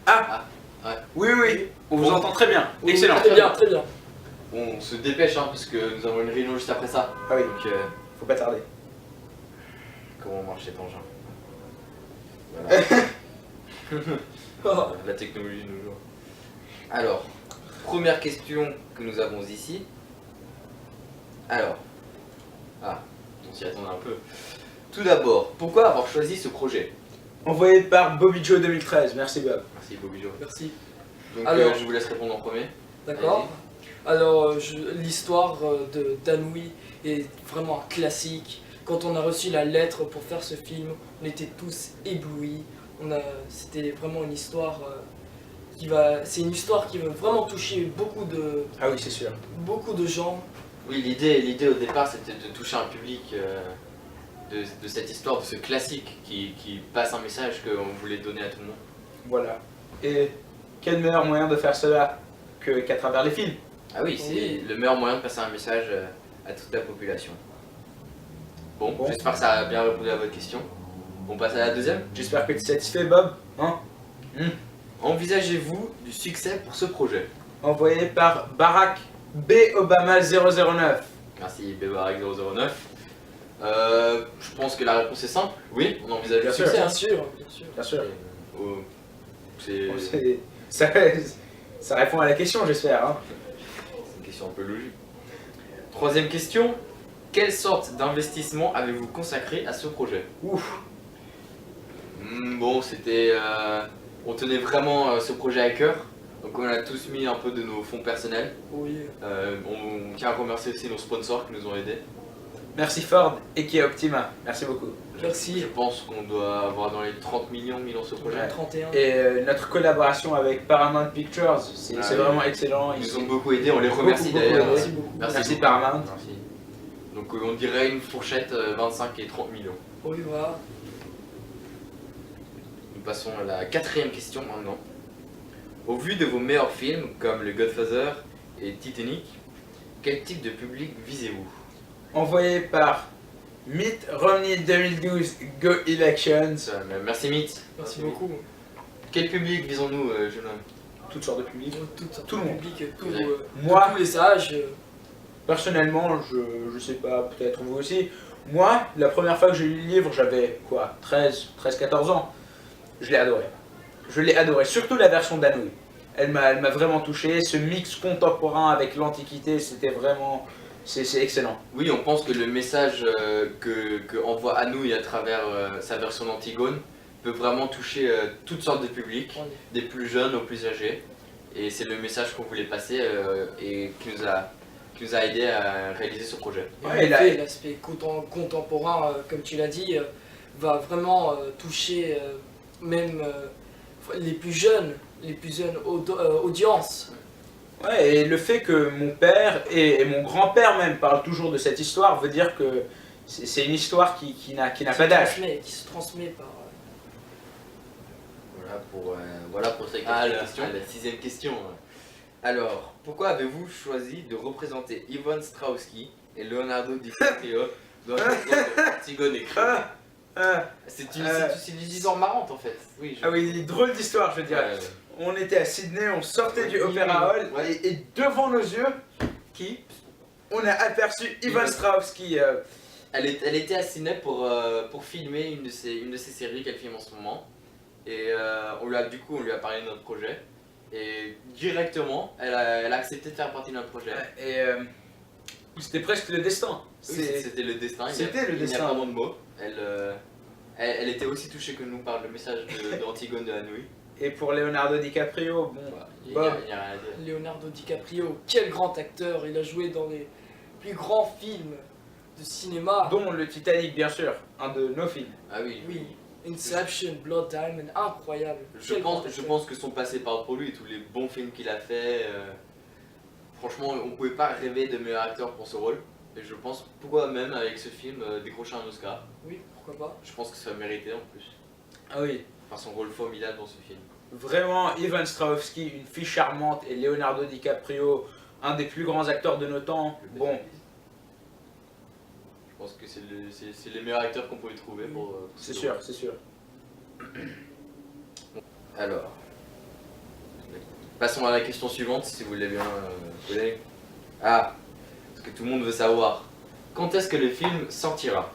Ah, Ouais. oui, oui, on vous Bon. entend très bien. Oui, Excellent. Très bien, très bien. On se dépêche hein, parce que nous avons une réunion juste après ça. Ah oui, Donc, faut pas tarder. comment marche cet engin? Oh, La technologie nous joue. Alors, première question que nous avons ici. Alors, on s'y attendait un peu. Tout d'abord, pourquoi avoir choisi ce projet? Envoyé par Bobby Joe 2013, merci Bob. Merci Bobby Joe. merci. Donc Alors. je vous laisse répondre en premier. D'accord. Alors, l'histoire de d'Anouilh est vraiment un classique. Quand on a reçu la lettre pour faire ce film, on était tous éblouis. C'était vraiment une histoire c'est une histoire qui va vraiment toucher Ah oui, c'est sûr. beaucoup de gens. Oui, l'idée au départ c'était de toucher un public de cette histoire, de ce classique qui passe un message qu'on voulait donner à tout le monde. Voilà. Et quel meilleur moyen de faire cela qu'à travers les films? Ah oui, c'est Oui. le meilleur moyen de passer un message à toute la population. Bon, Bon. j'espère que ça a bien répondu à votre question. On passe à la deuxième. J'espère que tu es satisfait, Bob. Hein? Envisagez-vous du succès pour ce projet? Envoyé par Barack B. Obama 009. Merci Bébarek 009. Je pense que la réponse est simple. Oui, on envisage Bien le sûr. succès. Bien sûr, bien sûr. Bien sûr. C'est Bon, ça répond à la question, j'espère. Hein? une question un peu logique. Troisième question. Quelle sorte d'investissement avez-vous consacré à ce projet? Ouf. Bon, c'était... on tenait vraiment ce projet à cœur. Donc on a tous mis un peu de nos fonds personnels. Oui. On tient à remercier aussi nos sponsors qui nous ont aidés. Merci Ford et Kia Optima. Merci beaucoup. Merci. Je pense qu'on doit avoir dans les 30 millions mis dans ce projet. Ouais. 31. Et notre collaboration avec Paramount Pictures, c'est Ah c'est oui. vraiment excellent. Ils nous ont beaucoup aidés, on les remercie beaucoup d'ailleurs. aidé. Merci beaucoup. Merci beaucoup. Paramount. Merci. Donc on dirait une fourchette 25 et 30 millions. Oui, voilà. Nous passons à la quatrième question maintenant. Au vu de vos meilleurs films comme Le Godfather et Titanic, quel type de public visez-vous? Envoyé par Mitt Romney 2012 Go Elections. Merci Mitz. Merci beaucoup. Quel public visons-nous, jeune homme? Toutes sortes de publics. Tout le le monde. public, Ouais. Moi, tous les âges. personnellement, je sais pas, peut-être vous aussi. Moi, la première fois que j'ai lu le livre, j'avais quoi, 13-14 ans. Je l'ai adoré. Je l'ai adoré, surtout la version d'Anouilh. Elle m'a vraiment touché. Ce mix contemporain avec l'Antiquité, c'était vraiment. C'est excellent. Oui, on pense que le message que envoie Anouilh à travers sa version d'Antigone peut vraiment toucher toutes sortes de publics, En effet. des plus jeunes aux plus âgés. Et c'est le message qu'on voulait passer et qui nous a aidé à réaliser ce projet. Et en Ouais, effet, l'aspect contemporain, comme tu l'as dit, va vraiment toucher même les plus jeunes audiences. Ouais, et le fait que mon père et mon grand-père même parlent toujours de cette histoire veut dire que c'est une histoire qui n'a pas d'âge. Qui se transmet par. Voilà pour cette question. La sixième question. Alors, pourquoi avez-vous choisi de représenter Ivan Strahovski et Leonardo DiCaprio dans le rôle d'Antigone et Cléopâtre? C'est une histoire marrante en fait. Oui, Ah oui, drôle d'histoire, je veux dire. Ouais. On était à Sydney, on sortait du Oui, Opéra Hall, ouais. et devant nos yeux, on a aperçu Ivan Strahovski. Elle était à Sydney pour filmer une de ses séries qu'elle filme en ce moment. Et on lui a parlé de notre projet. Et directement, elle a accepté de faire partie de notre projet. Et c'était presque le destin. Oui, c'était le destin. C'était le Il n'y a destin. pas moins de mots. Elle était aussi touchée que nous par le message d'Antigone de Anouilh. Et pour Leonardo DiCaprio, bon, Voilà, il Bob. n'y a rien à dire. Leonardo DiCaprio, quel grand acteur! Il a joué dans les plus grands films de cinéma. dont le Titanic bien sûr, un de nos films. Ah oui. Oui, Inception, Blood Diamond, incroyable. Quel grand Je acteur. pense que son passé parle pour lui, tous les bons films qu'il a fait. Franchement, on pouvait pas rêver de meilleur acteur pour ce rôle. Et je pense, pourquoi même avec ce film décrocher un Oscar. Oui, pourquoi pas. Je pense que ça méritait en plus. Ah oui. Par son rôle formidable dans ce film. Vraiment, Ivan Strahovski, une fille charmante, et Leonardo DiCaprio, un des plus grands acteurs de nos temps. Bon, Je pense que c'est les meilleurs acteurs qu'on pouvait trouver pour c'est ce sûr, rôle. c'est sûr. Alors, Passons à la question suivante, si vous voulez bien, collègue. Ah, parce que tout le monde veut savoir. Quand est-ce que le film sortira?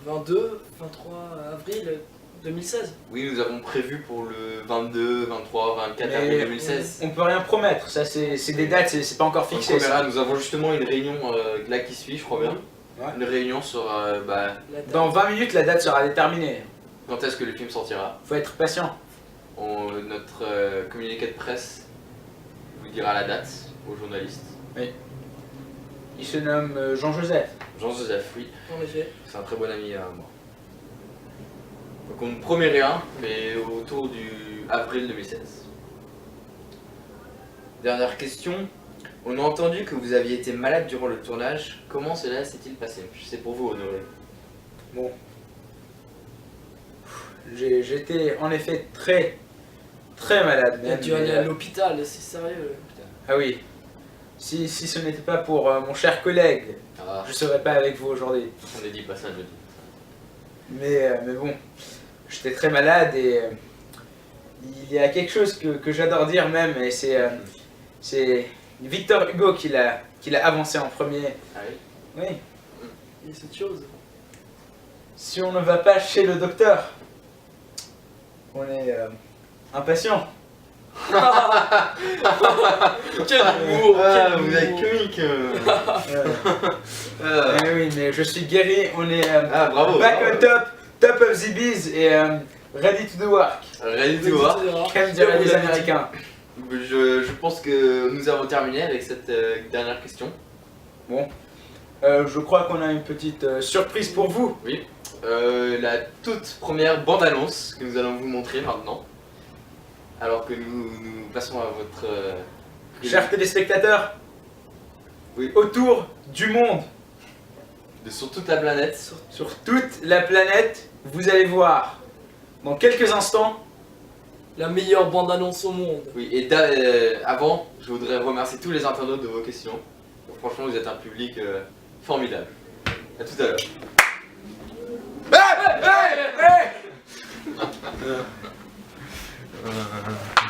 22, 23 avril 2016. Oui, nous avons prévu pour le 22, 23, 24 Mais avril 2016. On peut rien promettre, ça c'est des dates, c'est pas encore On fixé. verra, nous avons justement une réunion là qui suit, je crois bien. Ouais. Une réunion sur La date. Dans 20 minutes, la date sera déterminée. quand est-ce que le film sortira. Faut être patient. Notre communiqué de presse vous dira la date aux journalistes. Il se nomme Jean-Joseph. Jean-Joseph, oui, En effet. c'est un très bon ami à moi. Donc on ne promet rien, mais autour du avril 2016. Dernière question. On a entendu que vous aviez été malade durant le tournage. Comment cela s'est-il passé? C'est pour vous, Honoré. Bon. J'étais en effet très malade. Il a Même, dû mais, aller à l'hôpital, c'est sérieux. ah oui. Si ce n'était pas pour mon cher collègue, Ah, je serais pas avec vous aujourd'hui. on ne dit pas ça, je dis. Mais bon, j'étais très malade et il y a quelque chose que j'adore dire même, et c'est Victor Hugo qui l'a avancé en premier. Ah oui. Oui. Il y a cette chose. Si on ne va pas chez le docteur, on est impatient. Quel humour, Ah, quel vous êtes humour. comique. Eh oui, mais je suis guéri, on est Ah, bravo. back bravo. on top of the bees et ready to do work, Ready to work. comme diraient les Américains. Je pense que nous avons terminé avec cette dernière question. Je crois qu'on a une petite surprise pour vous. La toute première bande-annonce que nous allons vous montrer maintenant. Alors que nous passons à votre... Chers téléspectateurs, Oui. autour du monde, sur toute la planète. sur toute la planète, vous allez voir dans quelques instants. La meilleure bande-annonce au monde. Oui, et avant, je voudrais remercier tous les internautes de vos questions. Franchement, vous êtes un public formidable. A tout à l'heure. Hey, hey, hey